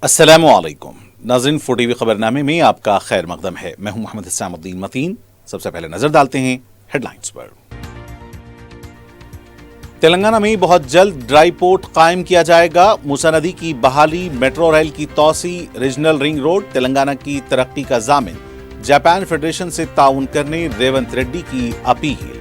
अस्सलामु अलैकुम नाज़रीन, 4TV खबरनामे में आपका खैर मकदम है। मैं हूं मोहम्मद हिसामुद्दीन मतीन। सबसे पहले नजर डालते हैं हेडलाइंस पर। तेलंगाना में बहुत जल्द ड्राई पोर्ट कायम किया जाएगा। मूसा नदी की बहाली, मेट्रो रेल की तोसी, रीजनल रिंग रोड तेलंगाना की तरक्की का जामिन। जापान फेडरेशन से ताउन करने रेवंत रेड्डी की अपील।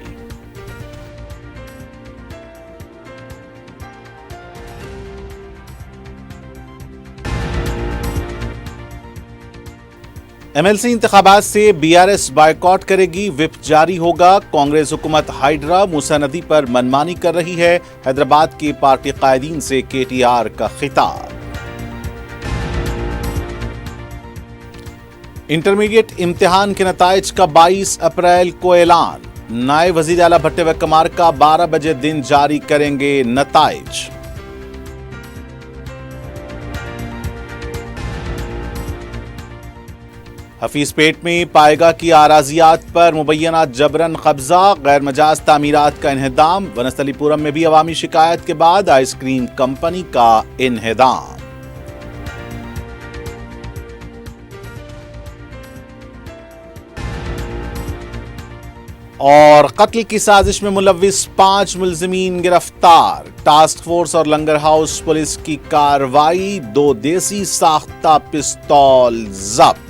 एमएलसी इंतखाबात से बीआरएस बायकॉट करेगी, व्हिप जारी होगा। कांग्रेस हुकूमत हाइड्रा मूसा नदी पर मनमानी कर रही है। हैदराबाद के पार्टी कायदीन से केटीआर का खिताब। इंटरमीडिएट इम्तिहान के नताइज का 22 अप्रैल को ऐलान। नायब वजीर आला भट्टे व कमार का 12 बजे दिन जारी करेंगे नताइज। हफीज पेट में पाएगा की आराजियात पर मुबैना जबरन कब्जा, गैर मजाज तामीरात का इन्हेदाम। वनस्थलीपुरम में भी अवामी शिकायत के बाद आइसक्रीम कंपनी का इन्हेदाम। और कत्ल की साजिश में मुलव्विस 5 मुलजिमीन गिरफ्तार। टास्क फोर्स और लंगर हाउस पुलिस की कार्रवाई। 2 देसी साख्ता पिस्तौल जब्त।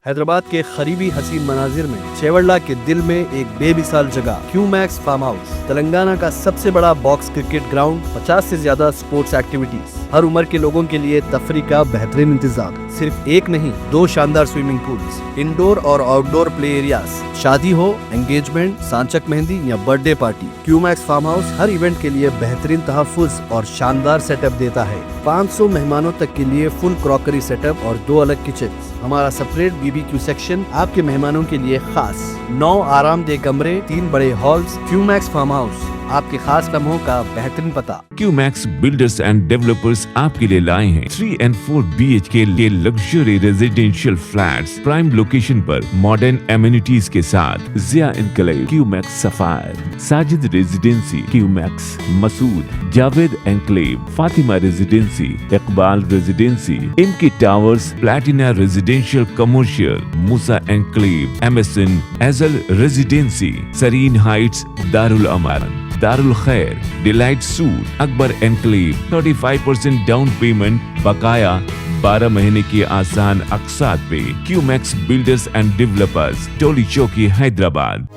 हैदराबाद के करीबी हसीन मनाजिर में चेवड़ला के दिल में एक बेमिसाल जगह क्यूमैक्स फार्म हाउस, तेलंगाना का सबसे बड़ा बॉक्स क्रिकेट ग्राउंड, 50 से ज्यादा स्पोर्ट्स एक्टिविटीज, हर उम्र के लोगों के लिए तफरी का बेहतरीन इंतजाम। सिर्फ एक नहीं, 2 शानदार स्विमिंग पूल्स, इंडोर और आउटडोर प्ले एरियाज। शादी हो, एंगेजमेंट, सांचक मेहंदी या birthday party, Qmax farm house हर इवेंट के लिए बेहतरीन तहफ्फुज़ और शानदार सेटअप देता है। 500 मेहमानों तक के लिए फुल क्रॉकरी सेटअप और 2 अलग किचन। हमारा सेपरेट बीबीक्यू सेक्शन आपके मेहमानों के लिए खास। 9 आरामदेह कमरे, 3 बड़े हॉल्स। क्यूमैक्स फार्म हाउस, आपके खास लम्हों का बेहतरीन पता। क्यूमैक्स बिल्डर्स एंड डेवलपर्स आपके लिए लाए हैं 3 and 4 BHK के luxury residential flats prime location पर मॉडर्न एमिनिटीज के साथ। Zia enclave, Qmax sapphire, Sajid residency, Qmax Masood, Javed enclave, Fatima residency, Iqbal residency, इनकी towers, Platina residential commercial, Musa enclave, MSN एजल residency, Sareen heights, Darul Amaran, Darul Khair, delight suite, Akbar enclave. 35% down payment, बकाया 12 महीने की आसान अक़सात पे। Qmax builders and developers, Toli Chowki, Hyderabad.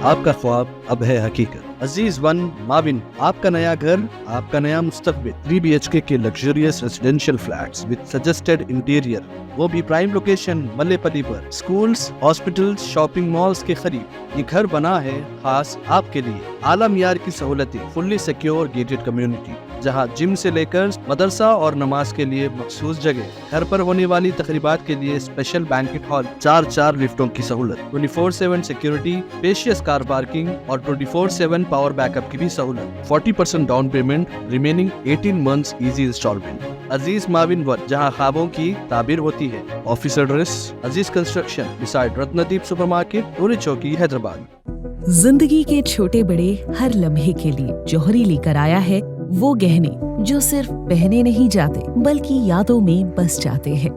आपका ख्वाब अब है हकीकत। अजीज वन माविन, आपका नया घर, आपका नया मुस्तकबिल। 3 BHK के luxurious residential flats with suggested interior, वो भी प्राइम लोकेशन मल्लेपल्ली पर। स्कूल्स, हॉस्पिटल्स, शॉपिंग मॉल्स के करीब ये घर बना है खास आपके लिए। आला मियार की सहूलतें, फुल्ली सिक्योर गेटेड कम्युनिटी जहां जिम से लेकर मदरसा और नमाज के लिए मखसूस जगह। घर पर होने वाली तकरीबात के लिए स्पेशल बैंकेट हॉल, 4 लिफ्टों की सहूलत, 24/7 सिक्योरिटी, स्पेशियस कार पार्किंग और 24/7 पावर बैकअप की भी सहूलत। 40% down payment, remaining 18 months easy instalment. Aziz माविन वन, जहां ख्वाबों की ताबीर होती है। Office address Aziz construction beside Ratnadeep supermarket, Toli Chowki, Hyderabad. जिंदगी के छोटे बड़े हर लम्हे के लिए जौहरी लेकर आया है वो गहने जो सिर्फ पहने नहीं जाते बल्कि यादों में बस जाते हैं।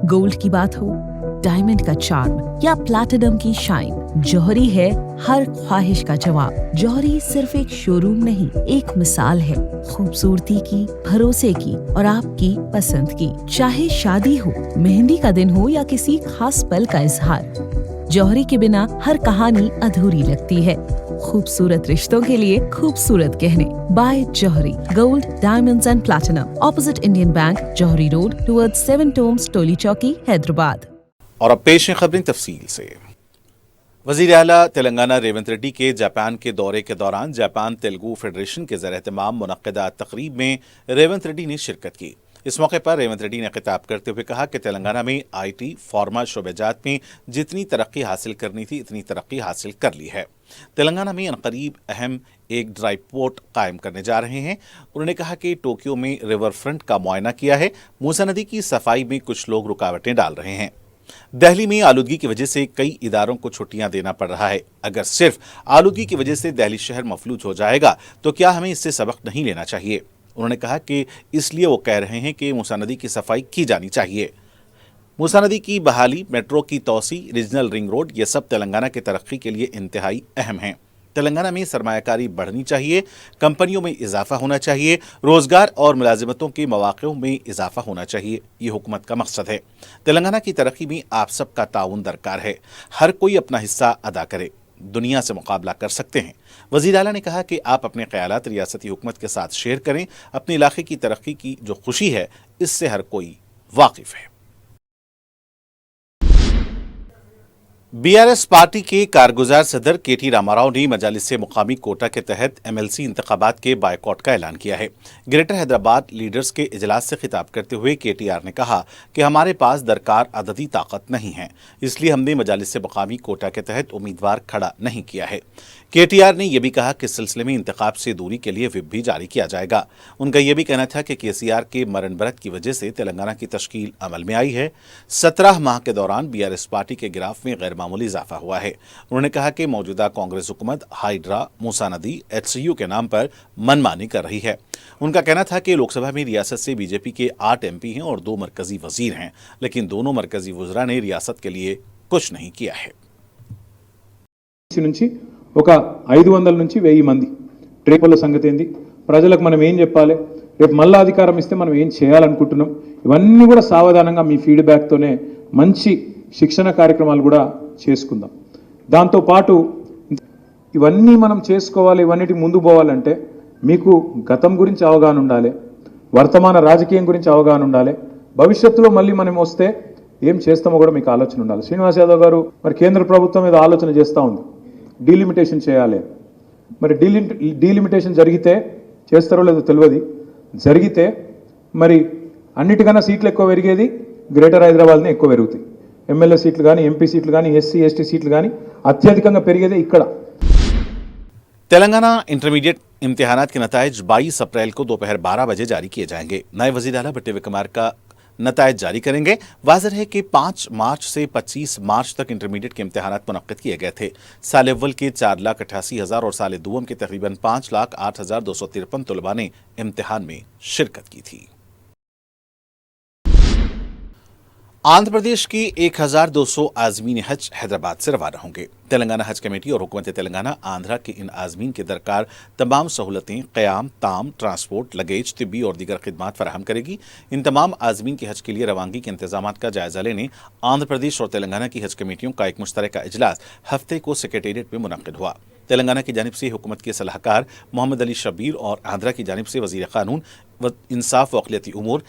गोल्ड की बात हो, डायमंड का चार्म या प्लैटिनम की शाइन, जौहरी है हर ख्वाहिश का जवाब। जौहरी सिर्फ एक शोरूम नहीं, एक मिसाल है खूबसूरती की, भरोसे की और आपकी पसंद की। चाहे शादी हो, मेहंदी का दिन हो या किसी खास पल का इजहार, जौहरी के बिना हर कहानी अधूरी लगती है। खूबसूरत रिश्तों के लिए खूबसूरत गहने by Johri. Gold, diamonds and platinum, opposite Indian bank, Johri road, towards 7 Tombs, Toli Chowki, Hyderabad. और अब पेश हैं खबरें तफसील से। वजीर आला तेलंगाना रेवंत रेड्डी के जापान के दौरे के दौरान जापान तेलुगु फेडरेशन के ज़ेर एहतमाम मुनक्किदा तकरीब में रेवंत रेड्डी ने शिरकत की। इस मौके पर रेवंत रेड्डी ने खिताब करते हुए कहा कि तेलंगाना में IT, फार्मा शोबेजात में जितनी तरक्की हासिल करनी थी इतनी तरक्की हासिल कर ली है। तेलंगाना में अनकरीब अहम एक ड्राई पोर्ट कायम करने जा रहे हैं। उन्होंने कहा कि टोक्यो में रिवर फ्रंट का मुआयना किया है। मूसा नदी की सफाई में कुछ लोग रुकावटें डाल रहे हैं। दिल्ली में आलूदगी की वजह से कई इदारों को छुट्टियां देना पड़ रहा है। अगर सिर्फ आलूदगी की वजह से दिल्ली शहर मफलूज हो जाएगा तो क्या हमें इससे सबक नहीं लेना चाहिए? उन्होंने कहा कि इसलिए वो कह रहे हैं कि मूसा नदी की सफाई की जानी चाहिए। मूसा नदी की बहाली, मेट्रो की तोसी, रीजनल रिंग रोड, ये सब तेलंगाना की तरक्की के लिए इंतहाई अहम हैं। तेलंगाना में सरमायाकारी बढ़नी चाहिए, कंपनियों में इजाफा होना चाहिए, रोजगार और मुलाजिमतों के मौक़ों में इजाफा होना चाहिए। ये हुकूमत का मकसद है। तेलंगाना की तरक्की में आप सबका ताउन दरकार है। हर कोई अपना हिस्सा अदा करे, दुनिया से मुकाबला कर सकते हैं। वज़ीर आला ने कहा कि आप अपने ख्यालात रियासती हुकूमत के साथ शेयर करें। अपने इलाके की तरक्की की जो खुशी है, इससे हर कोई वाकिफ है। बीआरएस पार्टी के कारगुजार सदर केटी रामाराव ने मजालिस मुकामी कोटा के तहत एमएलसी इंतखाबात के बायकॉट का ऐलान किया है। ग्रेटर हैदराबाद लीडर्स के इजलास से खिताब करते हुए केटीआर ने कहा कि हमारे पास दरकार अददी ताकत नहीं है, इसलिए हमने मजालिस मुकामी कोटा के तहत उम्मीदवार खड़ा नहीं किया है। केटीआर ने यह भी कहा कि इस सिलसिले में इंतखाब से दूरी के लिए व्हिप भी जारी किया जाएगा। उनका यह भी कहना था कि केसीआर के मरण बरत की वजह से तेलंगाना की तश्कील अमल में आई है। 17 माह के दौरान बीआरएस पार्टी के गिराफ में गैर मामूली इजाफा हुआ है। उन्होंने कहा कि मौजूदा कांग्रेस हुकूमत हाइड्रा, मूसा नदी, एचसीयू के नाम पर मनमानी कर रही है। उनका कहना था कि लोकसभा में रियासत से बीजेपी के 8 एमपी हैं और 2 मरकजी वजीर हैं, लेकिन दोनों मरकजी वज़रा ने रियासत के लिए कुछ नहीं किया है। ఒక 500 నుంచి 1000 మంది ట్రేపల సంగతి ఏంది, ప్రజలకు మనం ఏం చెప్పాలి, రేపు మళ్ళా అధికారం ఇస్తే మనం ఏం చేయాలనుకుంటున్నాం, ఇవన్నీ కూడా సావధానంగా మీ ఫీడ్బ్యాక్తోనే మంచి శిక్షణ కార్యక్రమాలు కూడా చేసుకుందాం. దాంతోపాటు ఇవన్నీ మనం చేసుకోవాలి, ఇవన్నిటి ముందు పోవాలంటే మీకు గతం గురించి అవగాహన ఉండాలి, వర్తమాన రాజకీయం గురించి అవగాహన ఉండాలి, భవిష్యత్తులో మళ్ళీ మనం వస్తే ఏం చేస్తామో కూడా మీకు ఆలోచన ఉండాలి. శ్రీనివాస్ యాదవ్ గారు మరి కేంద్ర ప్రభుత్వం మీద ఆలోచన చేస్తూ ఉంది, డీలిమిటేషన్ చేయాలి. మరి డీలిమిటేషన్ జరిగితే చేస్తారో లేదో తెలియదు, జరిగితే మరి అన్నిటికన్నా సీట్లు ఎక్కువ పెరిగేది గ్రేటర్ హైదరాబాద్నే ఎక్కువ పెరుగుతాయి. ఎమ్మెల్యే సీట్లు కానీ, ఎంపీ సీట్లు కానీ, ఎస్సీ ఎస్టీ సీట్లు కానీ అత్యధికంగా పెరిగేదే ఇక్కడ. तेलंगाना इंटरमीडिएट इम्तिहानात के नतायज 22 अप्रैल को दोपहर 12 बजे जारी किए जाएंगे। नए वजीर आला भट्टी विक्रमार का नतायज जारी करेंगे। वाज़ेह है कि 5 मार्च से 25 मार्च तक इंटरमीडिएट के इम्तिहानात मुनक्किद किए गए थे। साल अव्वल के 4,88,000 और साल दुवम के तकरीबन 5,08,253 तलबा ने इम्तिहान में शिरकत की थी। आंध्र प्रदेश की 1,200 आज़मीन हज हैदराबाद से रवाना होंगे। तेलंगाना हज कमेटी और हुकूमत तेलंगाना आंध्रा के इन आज़मीन के दरकार तमाम सहूलतें क़याम, ताम, ट्रांसपोर्ट, लगेज, तिब्बी और दीगर खिदमात फराहम करेगी। इन तमाम आज़मीन के हज के लिए रवानगी के इंतजाम का जायजा लेने आंध्र प्रदेश और तेलंगाना की हज कमेटियों का एक मुश्तरका इजलास हफ्ते को सेक्रेटेरिएट में मुनक्किद हुआ। तेलंगाना की जानिब से हुकूमत के सलाहकार मोहम्मद अली शब्बीर और आंध्रा की जानिब से वज़ीर क़ानून व इंसाफ व अक़लियती उमूर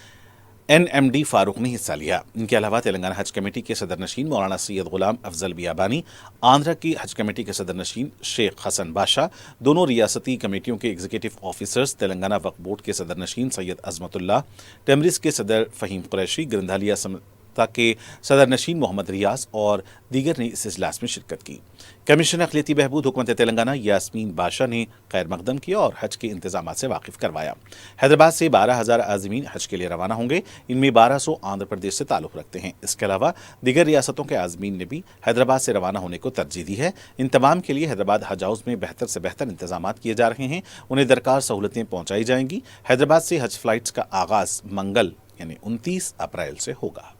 NMD फारूक ने हिस्सा लिया। इनके अलावा तेलंगाना हज कमेटी के सदर नशीन मौलाना सैयद गुलाम अफजल बियाबानी, आंध्रा की हज कमेटी के सदर नशीन शेख हसन बादशाह, दोनों रियासती कमेटियों के एग्जीक्यूटिव ऑफिसर्स, तेलंगाना वक्फ बोर्ड के सदर नशीन सैयद अजमतुल्लाह, टेमरिस के सदर फ़हीम कुरैशी, ग्रंथालिया समता के सदर नशीन मोहम्मद रियाज और दीगर ने इस इजलास में शिरकत की। कमिश्नर अक़लियती बहबूद हुकूमत तेलंगाना यास्मीन बादशाह ने खैर मकदम किया और हज के इंतजाम से वाकिफ करवाया। हैदराबाद से 12,000 आज़मीन हज के लिए रवाना होंगे। इनमें 1,200 आंध्र प्रदेश से ताल्लुक़ रखते हैं। इसके अलावा दीगर रियासतों के आज़मीन ने भी हैदराबाद से रवाना होने को तरजीह दी है। इन तमाम के लिए हैदराबाद हज हाउस में बेहतर से बेहतर इंतजाम किए जा रहे हैं। उन्हें दरकार सहूलतें पहुँचाई जाएंगी। हैदराबाद से हज फ्लाइट्स का आगाज़ मंगल यानी 29 अप्रैल से होगा।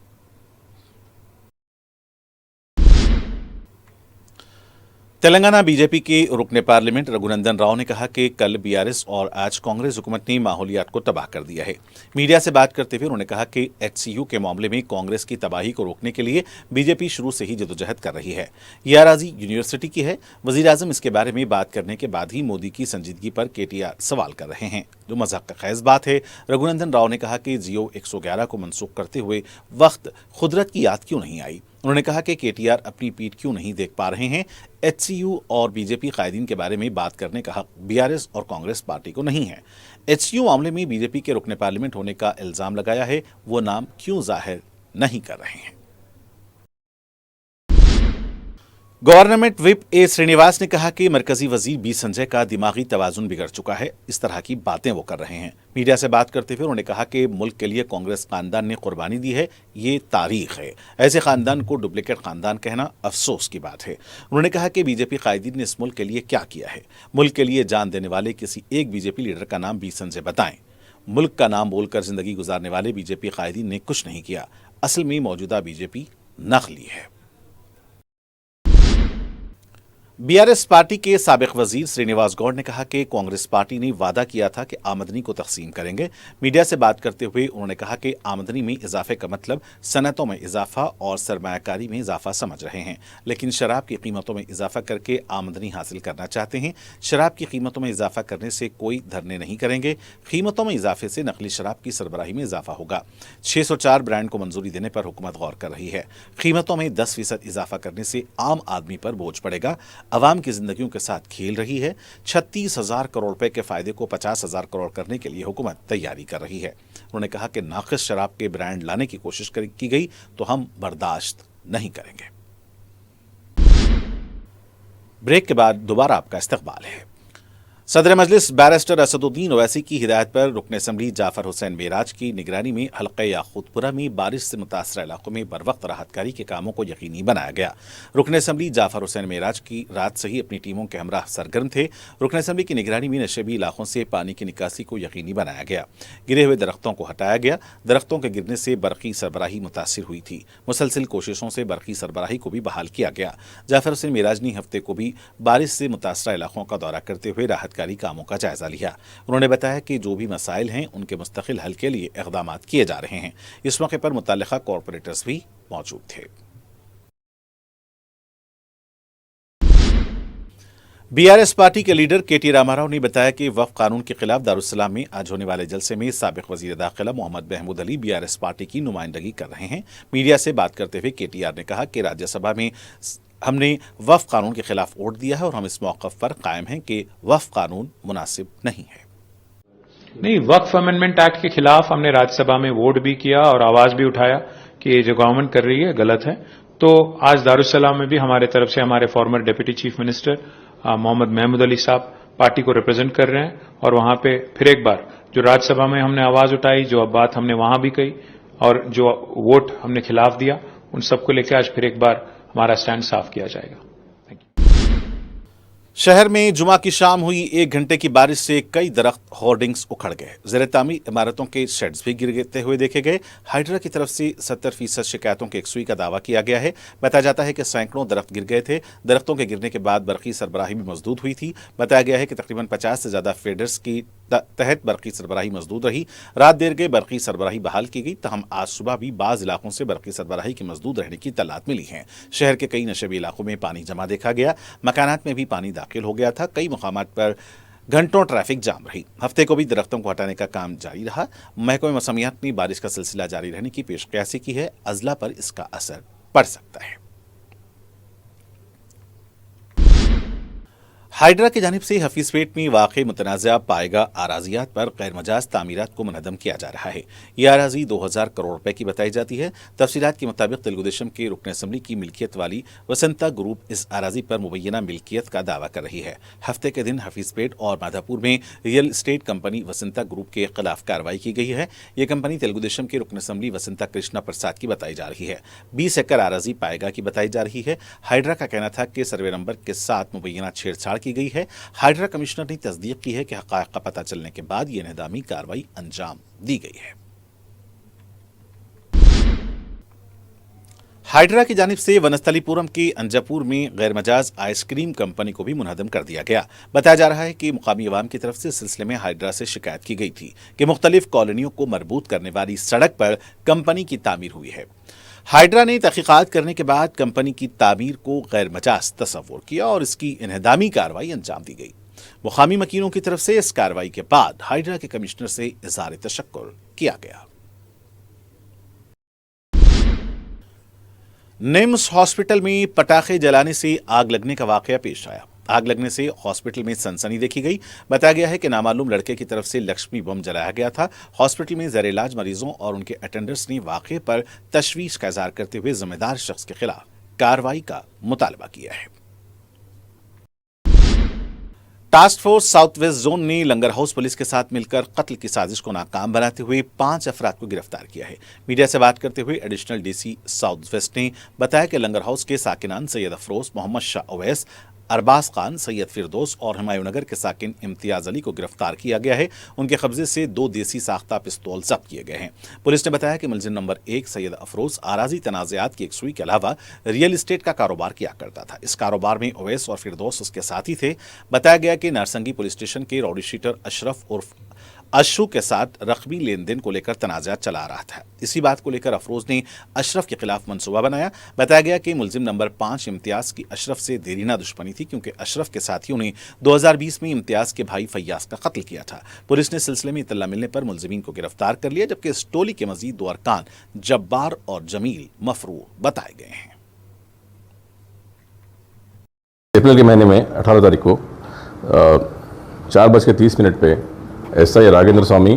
तेलंगाना बीजेपी के रुकने पार्लियामेंट रघुनंदन राव ने कहा कि कल बीआरएस और आज कांग्रेस हुकूमत ने माहौलियात को तबाह कर दिया है। मीडिया से बात करते हुए उन्होंने कहा कि एचसीयू के मामले में कांग्रेस की तबाही को रोकने के लिए बीजेपी शुरू से ही जदोजहद कर रही है। यह अराजी यूनिवर्सिटी की है। वज़ीर आज़म इसके बारे में बात करने के बाद ही मोदी की संजीदगी पर केटीआर सवाल कर रहे हैं, जो मज़ाक का खैज़ बात है। रघुनंदन राव ने कहा कि जियो 111 को मनसूख करते हुए वक्त खुदरत की याद क्यों नहीं आई। उन्होंने कहा कि केटीआर अपनी पीठ क्यों नहीं देख पा रहे हैं। एचसीयू और बीजेपी कायदीन के बारे में बात करने का हक बीआरएस और कांग्रेस पार्टी को नहीं है। एचसीयू मामले में बीजेपी के रुकने पार्लियामेंट होने का इल्जाम लगाया है, वो नाम क्यों जाहिर नहीं कर रहे हैं। गवर्नमेंट विप ए श्रीनिवास ने कहा कि मरकजी वजीर बी संजय का दिमागी तवाजुन बिगड़ चुका है, इस तरह की बातें वो कर रहे हैं। मीडिया से बात करते हुए उन्होंने कहा कि मुल्क के लिए कांग्रेस खानदान ने कुर्बानी दी है, ये तारीख है। ऐसे खानदान को डुप्लीकेट खानदान कहना अफसोस की बात है। उन्होंने कहा कि बीजेपी कायदीन ने इस मुल्क के लिए क्या किया है। मुल्क के लिए जान देने वाले किसी एक बीजेपी लीडर का नाम बी संजय बताएं। मुल्क का नाम बोलकर जिंदगी गुजारने वाले बीजेपी कायदीन ने कुछ नहीं किया। असल में मौजूदा बीजेपी नकली है। बीआरएस पार्टी के साबिक वजीर श्रीनिवास गौड़ ने कहा कि कांग्रेस पार्टी ने वादा किया था कि आमदनी को तकसीम करेंगे। मीडिया से बात करते हुए उन्होंने कहा कि आमदनी में इजाफे का मतलब सनतों में इजाफा और सरमायाकारी में इजाफा समझ रहे हैं, लेकिन शराब की कीमतों में इजाफा करके आमदनी हासिल करना चाहते हैं। शराब की कीमतों में इजाफा करने से कोई धरने नहीं करेंगे। कीमतों में इजाफे से नकली शराब की सरबराही में इजाफा होगा। 604 ब्रांड को मंजूरी देने पर हुकूमत गौर कर रही है। कीमतों में 10% इजाफा करने से आम आदमी पर बोझ पड़ेगा। अवाम की जिंदगियों के साथ खेल रही है। 36,000 करोड़ रुपए के फायदे को 50,000 करोड़ करने के लिए हुकूमत तैयारी कर रही है। उन्होंने कहा कि नाक़िस शराब के ब्रांड लाने की कोशिश की गई तो हम बर्दाश्त नहीं करेंगे। ब्रेक के बाद दोबारा आपका इस्तकबाल है। सदर मजलिस बैरिस्टर असदुद्दीन ओवैसी की हिदायत पर रुकन असम्बली जाफर हुसैन मेराज की निगरानी में हल्का याकूतपुरा में बारिश से मुतासर इलाकों में बरवक्त राहतकारी के कामों को यकीनी बनाया गया। रुकन असम्बली जाफर हुसैन मेराज की रात से ही अपनी टीमों के हमरा सरगर्म थे। रुकन असम्बली की निगरानी में नशेबी इलाकों से पानी की निकासी को यकीनी बनाया गया। गिरे हुए दरख्तों को हटाया गया। दरख्तों के गिरने से बरक़ी सरबराही मुतासिर हुई थी। मुसलसिल कोशिशों से बरक़ी सरबराही को भी बहाल किया गया। जाफर हुसैन मेराज ने हफ्ते को भी बारिश से मुतासर इलाकों का दौरा करते हुए राहतकारी कामों का जायजा लिया। उन्होंने बताया कि जो भी मसाइल हैं उनके मुस्तकिल हल के लिए इक़दामात किए जा रहे हैं। इस मौके पर मुतल्लिक़ा कॉरपोरेटर्स भी मौजूद थे। बीआरएस पार्टी के लीडर केटी रामाराव ने बताया कि वक्फ कानून के खिलाफ दारुस्सलाम में आज होने वाले जलसे में साबिक वजीर दाखिला मोहम्मद महमूद अली बीआरएस पार्टी की नुमाइंदगी कर रहे हैं। मीडिया से बात करते हुए केटीआर ने कहा कि राज्यसभा में हमने वक्फ कानून के खिलाफ वोट दिया है और हम इस मौक़िफ़ पर कायम हैं कि वक्फ कानून मुनासिब नहीं है। नहीं, वक्फ अमेंडमेंट एक्ट के खिलाफ हमने राज्यसभा में वोट भी किया और आवाज भी उठाया कि ये जो गवर्नमेंट कर रही है गलत है। तो आज दारुस्सलाम में भी हमारे तरफ से हमारे former deputy chief minister Mohammad Mahmood Ali साहब पार्टी को रिप्रेजेंट कर रहे हैं और वहां पे फिर एक बार जो राज्यसभा में हमने आवाज उठाई, जो अब बात हमने वहां भी कही और जो वोट हमने खिलाफ दिया, उन सबको लेकर आज फिर एक बार हमारा स्टैंड साफ किया जाएगा। शहर में जुमा की शाम हुई 1 घंटे की बारिश से कई दरख्त होर्डिंग्स उखड़ गए। ज़ेर तामीर इमारतों के शेड्स भी गिरते हुए देखे गए। हाइड्रा की तरफ से 70% शिकायतों की यकसुई का दावा किया गया है। बताया जाता है कि सैकड़ों दरख्त गिर गए थे। दरख्तों के गिरने के बाद बरक़ी सरबराही भी मजदूद हुई थी। बताया गया है कि तकरीबन 50 से ज़्यादा फीडर्स की तहत बरक़ी सरबराही मजदूद रही। रात देर गए बरक़ी सरबराही बहाल की गई। तहम आज सुबह भी बाज़ इलाकों से बरक़ी सरबराही की मजदूद रहने की तलात मिली है। शहर के कई नशेबी इलाकों में पानी जमा देखा गया। मकानात में भी पानी दाखिल हो गया था। कई मुकामात पर घंटों ट्रैफिक जाम रही। हफ्ते को भी दरख्तों को हटाने का काम जारी रहा। महकमे मौसमियात ने बारिश का सिलसिला जारी रहने की पेशकयासी की है। अजला पर इसका असर पड़ सकता है। हाइड्रा की जानिब से हफीजपेट में वाक़े मुतनाज़ा पाएगा आराजियात पर गैर मजाज तामीरात को मुनहदम किया जा रहा है। ये आराजी 2000 करोड़ रुपए की बताई जाती है। तफसीलात के मुताबिक तेलुगु देशम के रुकन असम्बली की मिल्कियत वाली वसंता ग्रुप इस आराजी पर मुबैना मिल्कियत का दावा कर रही है। हफ्ते के दिन हफीजपेट और माधापुर में real estate company Vasanta group के खिलाफ कार्रवाई की गई है। ये कंपनी तेलुगु देशम के रुकन असम्बली वसंता कृष्णा प्रसाद की बताई जा रही है। 20 एकड़ आराजी पाएगा की बताई जा रही है। हाइड्रा का कहना था कि सर्वे नंबर के साथ मुबैना छेड़छाड़ की गई है। हाइड्रा कमिश्नर ने तस्दीक की है कि हक़ाइक़ का पता चलने के बाद यह निदामी कार्रवाई अंजाम दी गई है। हाइड्रा की जानिब से वनस्थलीपुरम के अंजापुर में गैर मजाज आइसक्रीम कंपनी को भी मुनहदम कर दिया गया। बताया जा रहा है कि मुकामी अवाम की तरफ से इस सिलसिले में हाइड्रा से शिकायत की गई थी कि मुख्तलिफ कॉलोनियों को मरबूत करने वाली सड़क पर कंपनी की तामीर हुई है। हाइड्रा ने तहकीकात करने के बाद कंपनी की तामीर को गैर मजाज तस्वुर किया और इसकी इन्हदामी कार्रवाई अंजाम दी गई। मुकामी मकीनों की तरफ से इस कार्रवाई के बाद हाइड्रा के कमिश्नर से इज़हार तशक्कुर किया गया। निम्स हॉस्पिटल में पटाखे जलाने से आग लगने का वाकया पेश आया। आग लगने से हॉस्पिटल में सनसनी देखी गई। बताया गया है कि नामालूम लड़के की तरफ से लक्ष्मी बम जलाया गया था। हॉस्पिटल में ज़ेर इलाज मरीजों और उनके अटेंडर्स ने वाकये पर तशवीश का इज़हार करते हुए जिम्मेदार शख्स के खिलाफ कार्रवाई का मुतालबा किया है। Task force south west zone ने लंगर हाउस पुलिस के साथ मिलकर कत्ल की साजिश को नाकाम बनाते हुए 5 अफराद को गिरफ्तार किया है। मीडिया से बात करते हुए एडिशनल डीसी साउथ वेस्ट ने बताया कि लंगर हाउस के साकिनान सैयद अफरोज, मोहम्मद शाह अवैस, अरबाज खान, सैयद फिरदौस और हुमायूं नगर के साकिन इम्तियाज अली को गिरफ्तार किया गया है। उनके कब्जे से 2 देसी साख्ता पिस्तौल जब्त किए गए हैं। पुलिस ने बताया कि मुलजिम नंबर 1 सैयद अफरोज आराजी तनाज़ात की एक सुई के अलावा रियल एस्टेट का कारोबार किया करता था। इस कारोबार में अवैस और फिरदौस उसके साथी थे। बताया गया कि नारसंगी पुलिस स्टेशन के राउडी शीटर अशरफ उर्फ अशु के साथ रकबी लेन देन को लेकर तनाज़ात चला रहा था। इसी बात को लेकर अफरोज ने अशरफ के खिलाफ मंसूबा बनाया। बताया गया कि मुलजिम नंबर 5 इम्तियाज की अशरफ से देरीना दुश्मनी थी, क्योंकि अशरफ के साथियों ने 2020 में इम्तियाज के भाई फैयाज का कत्ल किया था। पुलिस ने सिलसिले में इत्तला मिलने पर मुलजिमीन को गिरफ्तार कर लिया, जबकि इस टोली के मजीद 2 अरकान जब्बार और जमील मफरूर बताए गए हैं। अप्रैल के महीने में 18 तारीख को 4:30 पे एसआई राघेंद्र स्वामी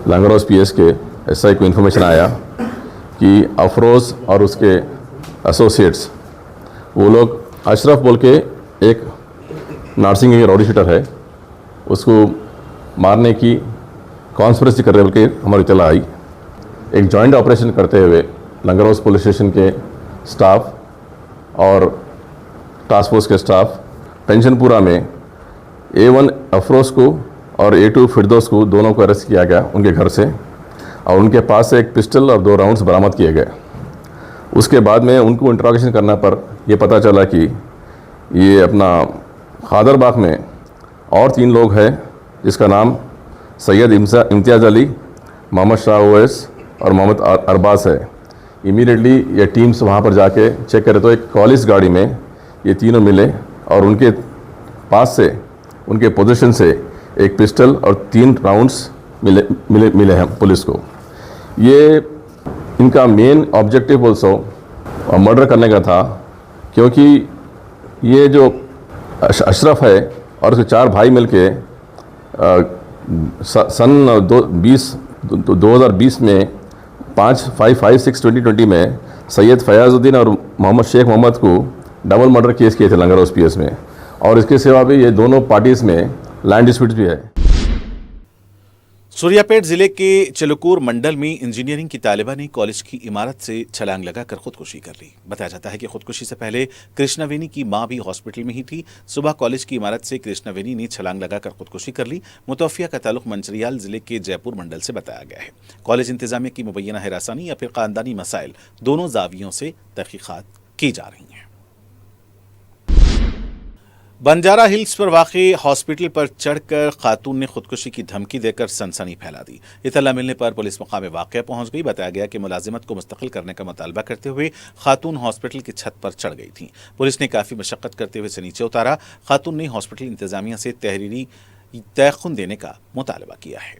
लंगर हाउस पीएस के एसआई को इन्फॉर्मेशन आया कि अफरोज़ और उसके एसोसिएट्स वो लोग अशरफ बोल के एक नारसिंग के राउडी शीटर है, उसको मारने की कॉन्स्पिरेसी कर रहे बोल के हमारी इत्तला आई। एक जॉइंट ऑपरेशन करते हुए लंगर हाउस पुलिस स्टेशन के स्टाफ और टास्क फोर्स के स्टाफ पेंशनपुरा में A1 अफरोज़ को और A2 फिरदौस को दोनों को अरेस्ट किया गया उनके घर से, और उनके पास से एक पिस्टल और 2 राउंड्स बरामद किए गए। उसके बाद में उनको इंट्रोगेशन करने पर यह पता चला कि ये अपना खादरबाग में और 3 लोग हैं, जिसका नाम सैयद इम्तियाज अली, मोहम्मद शाह अवैस और मोहम्मद अरबाज है। इमीडिएटली ये टीम्स वहाँ पर जाके चेक करे तो एक कॉलिस गाड़ी में ये तीनों मिले और उनके पास से उनके पोजीशन से एक पिस्टल और 3 राउंड्स मिले हैं पुलिस को। ये इनका मेन ऑब्जेक्टिव ऑल्सो मर्डर करने का था, क्योंकि ये जो अशरफ है और उसके 4 भाई मिलके सन 2020 में 5/5/6/2020 में सैयद फयाजुद्दीन और मोहम्मद शेख मोहम्मद को डबल मर्डर केस किए थे लंगर हाउस पीएस में, और इसके सिवा भी ये दोनों पार्टीज में लैंड डिस्प्यूट भी है। सूर्यापेट जिले के चिलकूर मंडल में इंजीनियरिंग की तालिबा ने कॉलेज की इमारत से छलांग लगाकर खुदकुशी कर ली। बताया जाता है कि खुदकुशी से पहले कृष्णावेनी की मां भी हॉस्पिटल में ही थी। सुबह कॉलेज की इमारत से कृष्णावेनी ने छलांग लगाकर खुदकुशी कर ली। मुतवफिया का ताल्लुक मंचरियाल जिले के जयपुर मंडल से बताया गया है। कॉलेज इंतजामिया की मुबैना हिरासानी या फिर खानदानी मसाइल, दोनों जावियों से तहकीकात की जा रही हैं। बंजारा हिल्स पर वाक़े हॉस्पिटल पर चढ़कर खातून ने खुदकुशी की धमकी देकर सनसनी फैला दी। इत्तला मिलने पर पुलिस मकाम वाक़या पहुंच गई। बताया गया कि मुलाजिमत को मुस्तकिल करने का मुतालबा करते हुए खातून हॉस्पिटल की छत पर चढ़ गई थी। पुलिस ने काफ़ी मशक्क़त करते हुए इसे नीचे उतारा। खातून ने हॉस्पिटल इंतजामिया से तहरीरी तयख़ुन देने का मुतालबा किया है।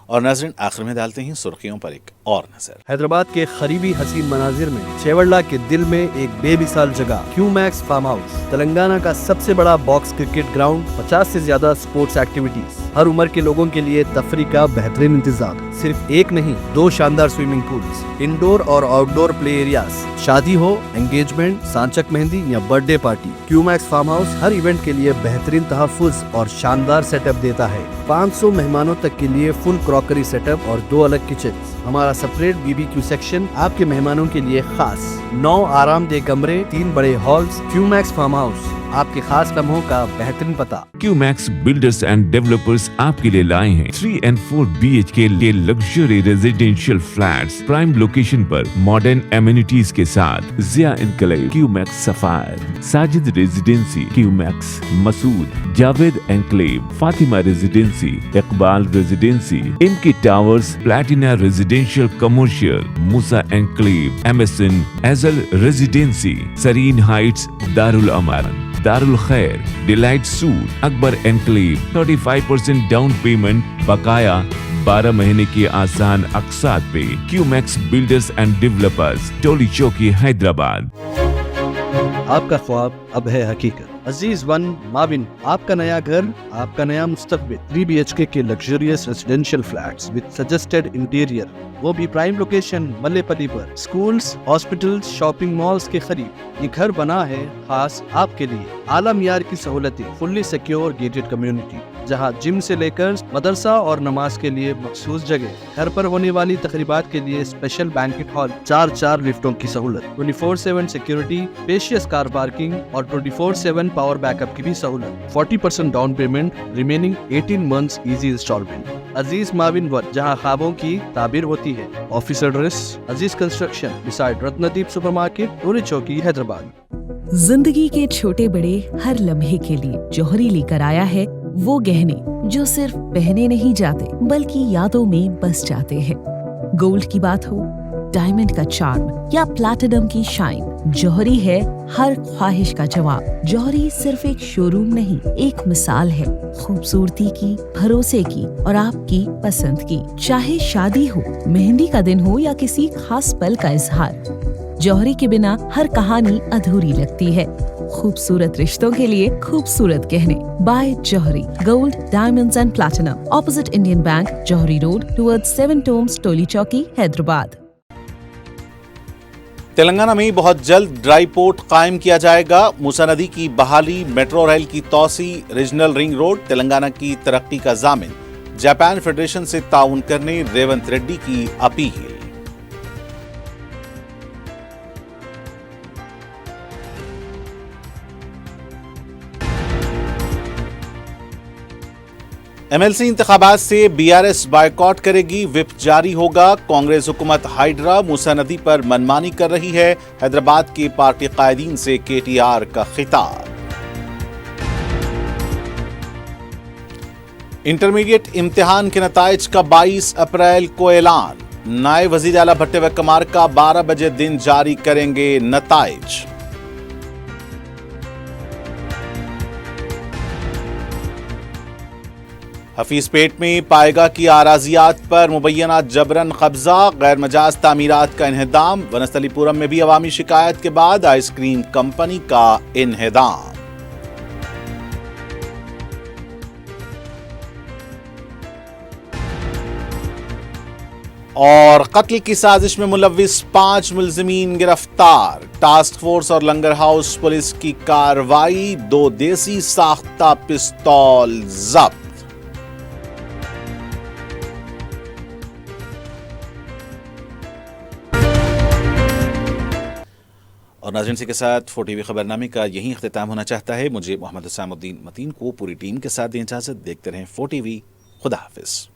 और नाज़रीन, आखिर में डालते हैं सुर्खियों पर एक और नजर। हैदराबाद के करीबी हसीन मनाजिर में चेवड़ला के दिल में एक बेमिसाल जगह क्यूमैक्स फार्म हाउस, तेलंगाना का सबसे बड़ा बॉक्स क्रिकेट ग्राउंड, 50 से ज्यादा स्पोर्ट्स एक्टिविटीज, हर उम्र के लोगों के लिए तफरी का बेहतरीन इंतजाम। सिर्फ एक नहीं, 2 शानदार स्विमिंग पूल्स, इंडोर और आउटडोर प्ले एरियाज। शादी हो, एंगेजमेंट, सांचक मेहंदी या birthday party, Qmax farm house हर इवेंट के लिए बेहतरीन तहफ़्फ़ुज़ और शानदार सेटअप देता है। 500 मेहमानों तक के लिए फुल क्रॉकरी सेटअप और 2 अलग किचन। हमारा सेपरेट BBQ सेक्शन आपके मेहमानों के लिए खास। 9 आरामदेह कमरे, 3 बड़े हॉल्स। क्यूमैक्स फार्म हाउस, आपके खास लम्हों का बेहतरीन पता। क्यूमैक्स बिल्डर्स एंड डेवलपर्स आपके लिए लाए हैं 3 and 4 BHK के luxury residential flats prime location पर मॉडर्न एमिनिटीज के साथ। Zia enclave, Qmax sapphire, Sajid residency, Qmax Masood, Javed enclave, Fatima residency, Iqbal residency, इनकी towers, Platina residential commercial, Musa enclave, MSN एजल residency, Sareen heights, Darul Aman, Darul Khair, delight suite, Akbar enclave, 35% down payment, बकाया 12 महीने की आसान अक़सात पे। Qmax builders and developers, Toli Chowki, Hyderabad. आपका ख्वाब अब है हकीकत। अजीज वन माविन, आपका नया घर, आपका नया मुस्तकबिल। 3 BHK के luxurious residential flats with suggested interior, वो भी प्राइम लोकेशन मल्लेपल्ली पर। स्कूल्स, हॉस्पिटल्स, शॉपिंग मॉल्स के करीब ये घर बना है खास आपके लिए। आला मियार की सहूलतें, फुल्ली सिक्योर गेटेड कम्युनिटी, जहां जिम से लेकर मदरसा और नमाज के लिए मखसूस जगह। घर पर होने वाली तकरीबात के लिए स्पेशल बैंकेट हॉल, 4 लिफ्टों की सहूलत, 24/7 सिक्योरिटी, स्पेशियस कार पार्किंग और 24/7 पावर बैकअप की भी सहूलत। 40% down payment, remaining 18 months easy instalment. Aziz माविन वन, जहां ख्वाबों की ताबीर होती है। Office address Aziz construction beside Ratnadeep supermarket, Tori Chowki, Hyderabad. जिंदगी के छोटे बड़े हर लम्हे के लिए जौहरी लेकर आया है वो गहने जो सिर्फ पहने नहीं जाते बल्कि यादों में बस जाते हैं। गोल्ड की बात हो, डायमंड का चार्म या प्लैटिनम की शाइन, जौहरी है हर ख्वाहिश का जवाब। जौहरी सिर्फ एक शोरूम नहीं, एक मिसाल है खूबसूरती की, भरोसे की और आपकी पसंद की। चाहे शादी हो, मेहंदी का दिन हो या किसी खास पल का इजहार, जौहरी के बिना हर कहानी अधूरी लगती है। खूबसूरत रिश्तों के लिए खूबसूरत गहने by Johri gold, diamonds and platinum, opposite Indian bank, Johri road, towards 7 Tombs, Toli Chowki, Hyderabad. Telangana में बहुत जल्द ड्राई पोर्ट कायम किया जाएगा। मूसा नदी की बहाली, मेट्रो रेल की तोसी, रीजनल रिंग रोड, तेलंगाना की तरक्की का जामिन। जापान फेडरेशन से ताउन करने रेवंत रेड्डी की अपील। MLC इंतखाबात से BRS बायकॉट करेगी, व्हिप जारी होगा। कांग्रेस हुकूमत हाइड्रा मूसा नदी पर मनमानी कर रही है। हैदराबाद के पार्टी कायदीन से KTR का खिताब। इंटरमीडिएट इम्तिहान के नताइज का 22 अप्रैल को ऐलान। नायब वजीर आला भट्टे कमार का 12 बजे दिन जारी करेंगे नताइज। हफीज पेट में पाएगा की आराजियात पर मुबैना जबरन कब्जा, गैर मजाज तामीरात का इन्हेदाम। वनस्थलीपुरम में भी अवामी शिकायत के बाद आइसक्रीम कंपनी का इन्हेदाम। और कत्ल की साजिश में मुलविस 5 मुलजिमीन गिरफ्तार। टास्क फोर्स और लंगर हाउस पुलिस की कार्रवाई, 2 देसी साख्ता पिस्तौल जब्त। और नाज़रीन के साथ 4TV खबरनामे का यही अख्तिताम होना चाहता है। मुझे मोहम्मद हुसैनुद्दीन मतीन को पूरी टीम के साथ दें इजाज़त। देखते रहें 4TV। खुदा हाफिज़।